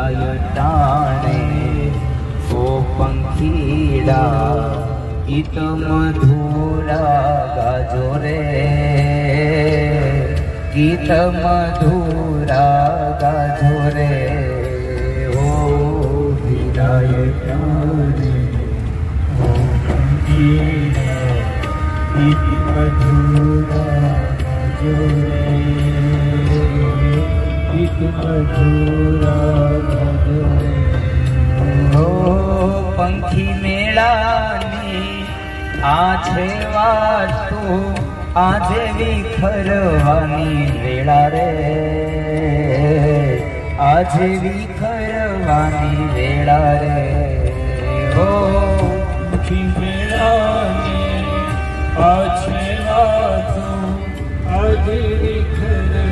વીરાય ટાણે ઓ પંખીડા ગીત મધુરા ગાજો રે ગીત મધુરા ગાજો રે ઓ વીરાય ટાણે ઓ પંખીડા ગીત મધુરા ગાજો રે ગીત મધુરા ગાજો રે ઓ પંખી મેળાની આ છે વાત તો આજે વિખરવાની વેળા રે આજે વિખરવાની વેળા રે ઓ પંખી મેળાની આ છે વાત તો આજે વિખરવાની